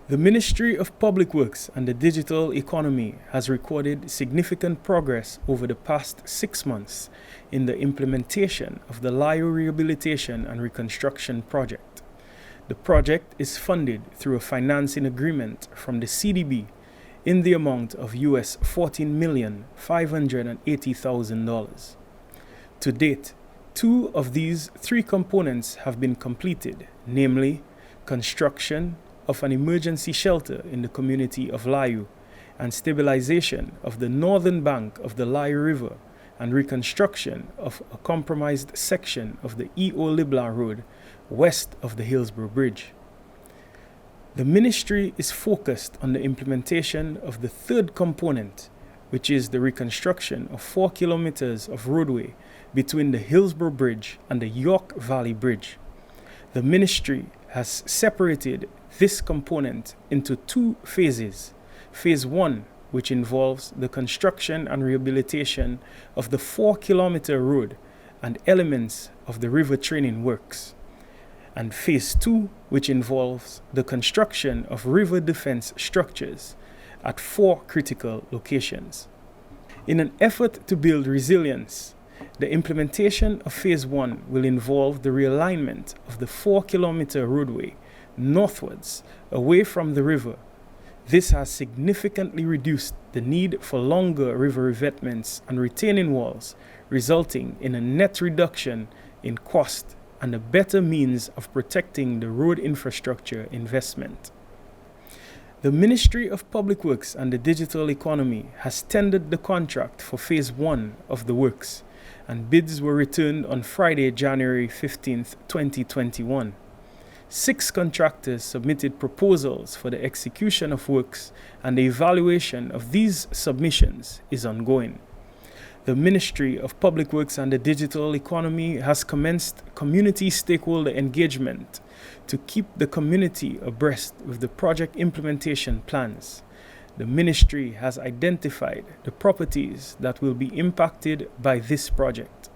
The Ministry of Public Works and the Digital Economy has recorded significant progress over the past 6 months in the implementation of the Laville Rehabilitation and Reconstruction Project. The project is funded through a financing agreement from the CDB in the amount of US $14,580,000. To date, 2 of these 3 components have been completed, namely construction of an emergency shelter in the community of Laville and stabilization of the northern bank of the Laville River and reconstruction of a compromised section of the E.O. Libla Road west of the Hillsborough Bridge. The ministry is focused on the implementation of the 3rd component, which is the reconstruction of 4 kilometers of roadway between the Hillsborough Bridge and the York Valley Bridge. The ministry has separated this component into 2 phases. Phase 1, which involves the construction and rehabilitation of the 4-kilometer road and elements of the river training works. And Phase 2, which involves the construction of river defense structures at 4 critical locations. In an effort to build resilience, the implementation of Phase 1 will involve the realignment of the 4-kilometer roadway northwards, away from the river. This has significantly reduced the need for longer river revetments and retaining walls, resulting in a net reduction in cost and a better means of protecting the road infrastructure investment. The Ministry of Public Works and the Digital Economy has tendered the contract for Phase 1 of the works, and bids were returned on Friday, January 15, 2021. 6 contractors submitted proposals for the execution of works, and the evaluation of these submissions is ongoing. The Ministry of Public Works and the Digital Economy has commenced community stakeholder engagement to keep the community abreast with the project implementation plans. The ministry has identified the properties that will be impacted by this project.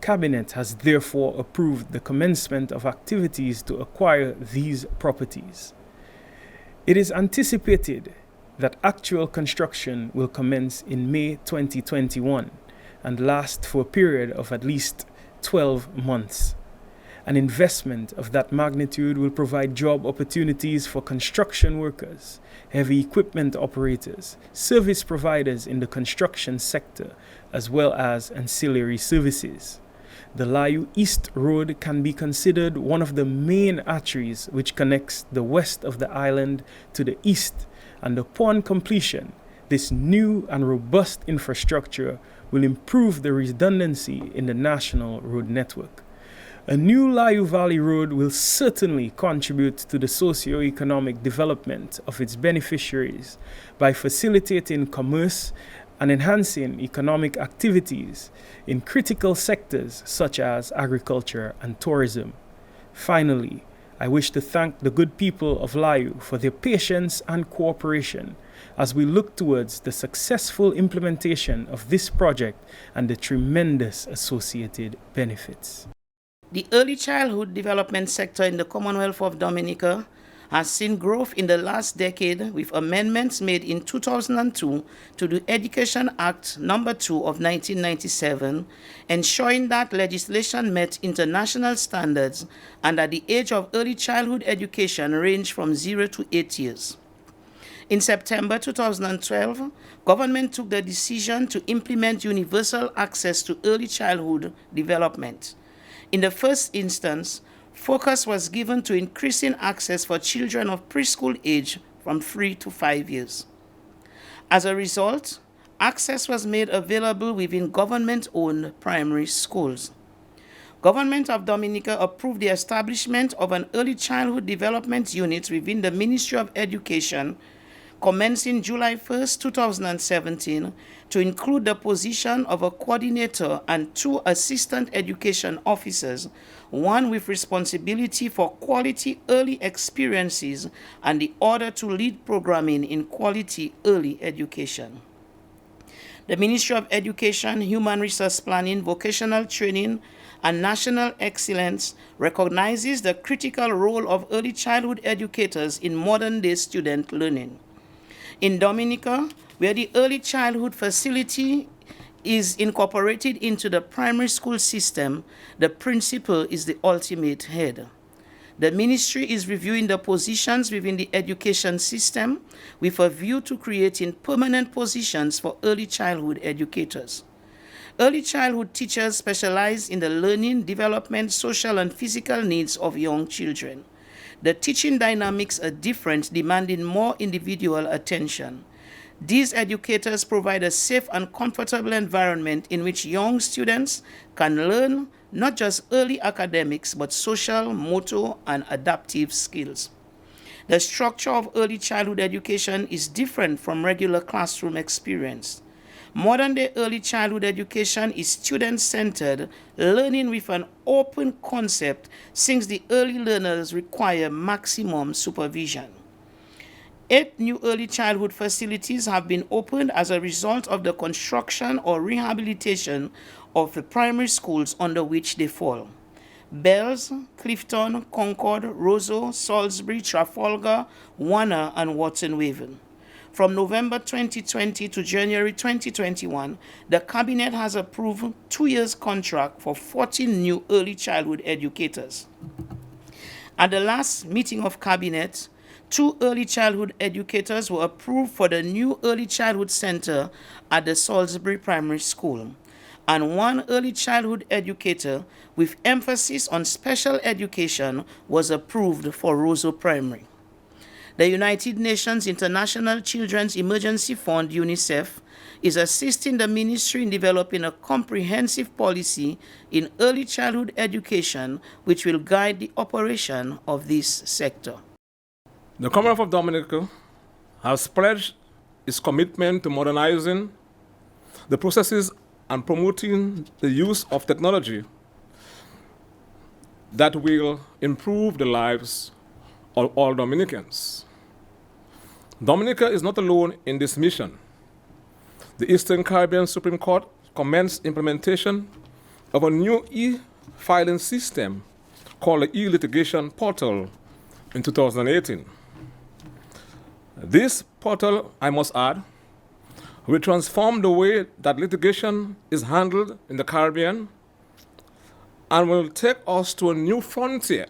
Cabinet has therefore approved the commencement of activities to acquire these properties. It is anticipated that actual construction will commence in May 2021 and last for a period of at least 12 months. An investment of that magnitude will provide job opportunities for construction workers, heavy equipment operators, service providers in the construction sector, as well as ancillary services. The Laville East Road can be considered one of the main arteries which connects the west of the island to the east, and upon completion, this new and robust infrastructure will improve the redundancy in the national road network. A new Laville Valley Road will certainly contribute to the socio-economic development of its beneficiaries by facilitating commerce and enhancing economic activities in critical sectors such as agriculture and tourism. Finally, I wish to thank the good people of Laville for their patience and cooperation as we look towards the successful implementation of this project and the tremendous associated benefits. The early childhood development sector in the Commonwealth of Dominica has seen growth in the last decade with amendments made in 2002 to the Education Act No. 2 of 1997, ensuring that legislation met international standards and that the age of early childhood education ranged from 0 to 8 years. In September 2012, government took the decision to implement universal access to early childhood development. In the first instance, focus was given to increasing access for children of preschool age from 3 to 5 years. As a result, access was made available within government-owned primary schools. Government of Dominica approved the establishment of an early childhood development unit within the Ministry of Education commencing July 1, 2017, to include the position of a coordinator and 2 assistant education officers, one with responsibility for quality early experiences and the other to lead programming in quality early education. The Ministry of Education, Human Resource Planning, Vocational Training, and National Excellence recognizes the critical role of early childhood educators in modern-day student learning. In Dominica, where the early childhood facility is incorporated into the primary school system, the principal is the ultimate head. The ministry is reviewing the positions within the education system with a view to creating permanent positions for early childhood educators. Early childhood teachers specialize in the learning, development, social, and physical needs of young children. The teaching dynamics are different, demanding more individual attention. These educators provide a safe and comfortable environment in which young students can learn not just early academics, but social, motor, and adaptive skills. The structure of early childhood education is different from regular classroom experience. Modern-day early childhood education is student-centered, learning with an open concept, since the early learners require maximum supervision. 8 new early childhood facilities have been opened as a result of the construction or rehabilitation of the primary schools under which they fall. Bells, Clifton, Concord, Roseau, Salisbury, Trafalgar, Warner, and Wharton Waven. From November 2020 to January 2021, the Cabinet has approved 2 years contract for 14 new early childhood educators. At the last meeting of Cabinet, 2 early childhood educators were approved for the new early childhood center at the Salisbury Primary School, and 1 early childhood educator with emphasis on special education was approved for Roseau Primary. The United Nations International Children's Emergency Fund, UNICEF, is assisting the ministry in developing a comprehensive policy in early childhood education which will guide the operation of this sector. The Commonwealth of Dominica has pledged its commitment to modernizing the processes and promoting the use of technology that will improve the lives of all Dominicans. Dominica is not alone in this mission. The Eastern Caribbean Supreme Court commenced implementation of a new e-filing system called the e-litigation portal in 2018. This portal, I must add, will transform the way that litigation is handled in the Caribbean and will take us to a new frontier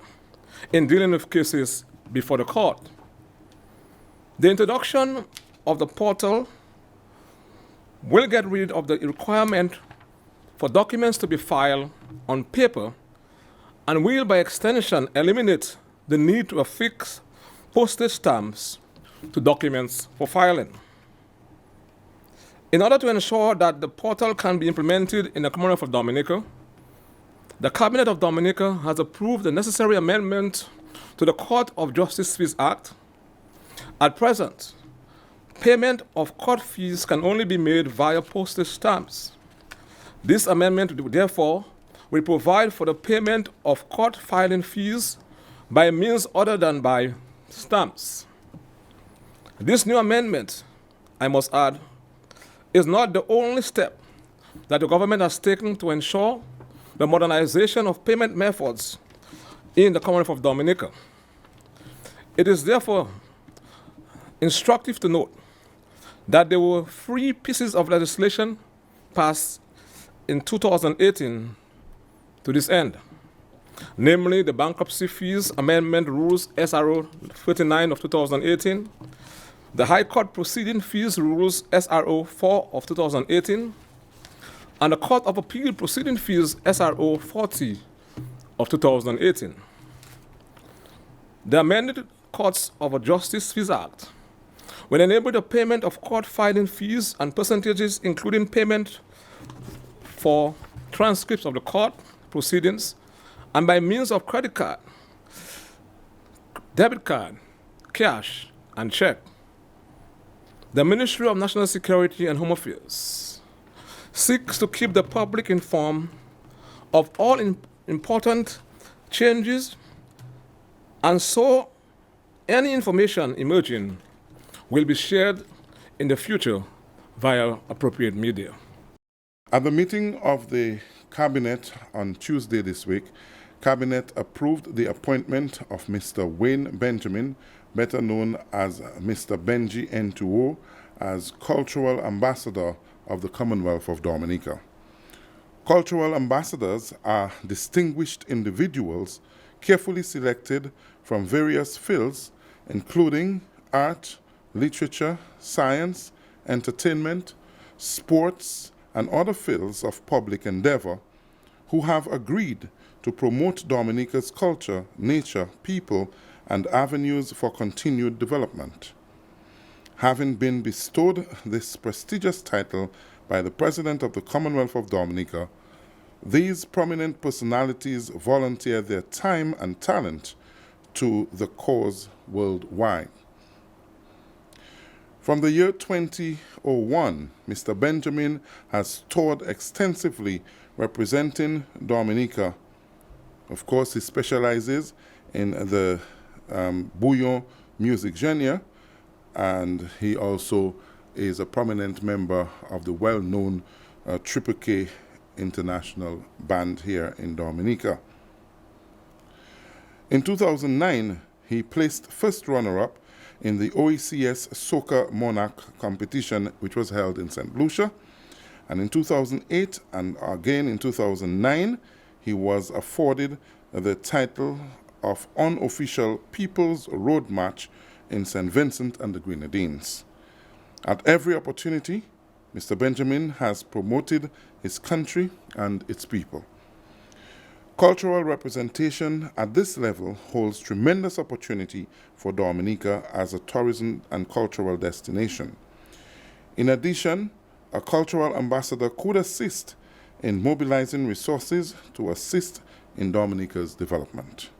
in dealing with cases before the court. The introduction of the portal will get rid of the requirement for documents to be filed on paper and will, by extension, eliminate the need to affix postage stamps to documents for filing. In order to ensure that the portal can be implemented in the Commonwealth of Dominica, the Cabinet of Dominica has approved the necessary amendment to the Court of Justice Fees Act. At present, payment of court fees can only be made via postage stamps. This amendment, therefore, will provide for the payment of court filing fees by means other than by stamps. This new amendment, I must add, is not the only step that the government has taken to ensure the modernization of payment methods in the Commonwealth of Dominica. It is therefore instructive to note that there were 3 pieces of legislation passed in 2018 to this end, namely the Bankruptcy Fees Amendment Rules SRO 39 of 2018, the High Court Proceeding Fees Rules SRO 4 of 2018, and the Court of Appeal Proceeding Fees SRO 40 of 2018. The amended Courts of Justice Fees Act will enable the payment of court filing fees and percentages, including payment for transcripts of the court proceedings, and by means of credit card, debit card, cash, and check. The Ministry of National Security and Home Affairs seeks to keep the public informed of all important changes, and so any information emerging will be shared in the future via appropriate media. At the meeting of the Cabinet on Tuesday this week, Cabinet approved the appointment of Mr. Wayne Benjamin, better known as Mr. Benji N2O, as Cultural Ambassador of the Commonwealth of Dominica. Cultural ambassadors are distinguished individuals carefully selected from various fields, including art, literature, science, entertainment, sports, and other fields of public endeavor, who have agreed to promote Dominica's culture, nature, people, and avenues for continued development. Having been bestowed this prestigious title by the President of the Commonwealth of Dominica, these prominent personalities volunteer their time and talent to the cause worldwide. From the year 2001, Mr. Benjamin has toured extensively representing Dominica. Of course, he specializes in the bouillon music genre, and he also is a prominent member of the well-known Triple K International Band here in Dominica. In 2009, he placed first runner-up in the OECS Soca Monarch competition, which was held in St. Lucia. And in 2008 and again in 2009, he was afforded the title of Unofficial People's Road March in St. Vincent and the Grenadines. At every opportunity, Mr. Benjamin has promoted his country and its people. Cultural representation at this level holds tremendous opportunity for Dominica as a tourism and cultural destination. In addition, a cultural ambassador could assist in mobilizing resources to assist in Dominica's development.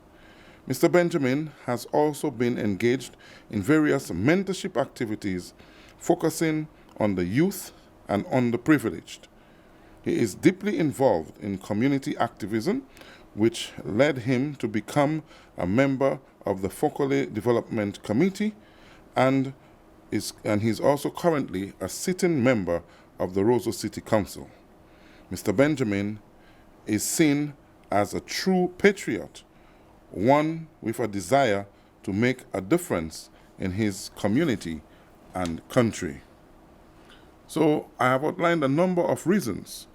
Mr. Benjamin has also been engaged in various mentorship activities focusing on the youth and underprivileged. He is deeply involved in community activism, which led him to become a member of the Focale Development Committee, and he's also currently a sitting member of the Roseau City Council. Mr. Benjamin is seen as a true patriot, one with a desire to make a difference in his community and country. So I have outlined a number of reasons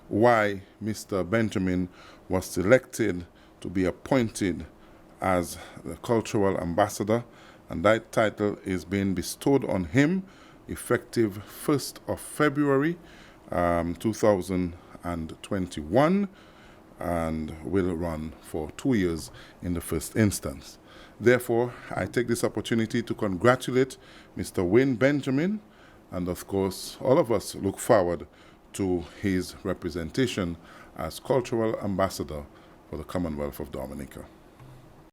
why Mr. Benjamin was selected to be appointed as the cultural ambassador, and that title is being bestowed on him effective 1st of February 2021, and will run for 2 years in the first instance. Therefore, I take this opportunity to congratulate Mr. Wayne Benjamin, and of course, all of us look forward to his representation as Cultural Ambassador for the Commonwealth of Dominica.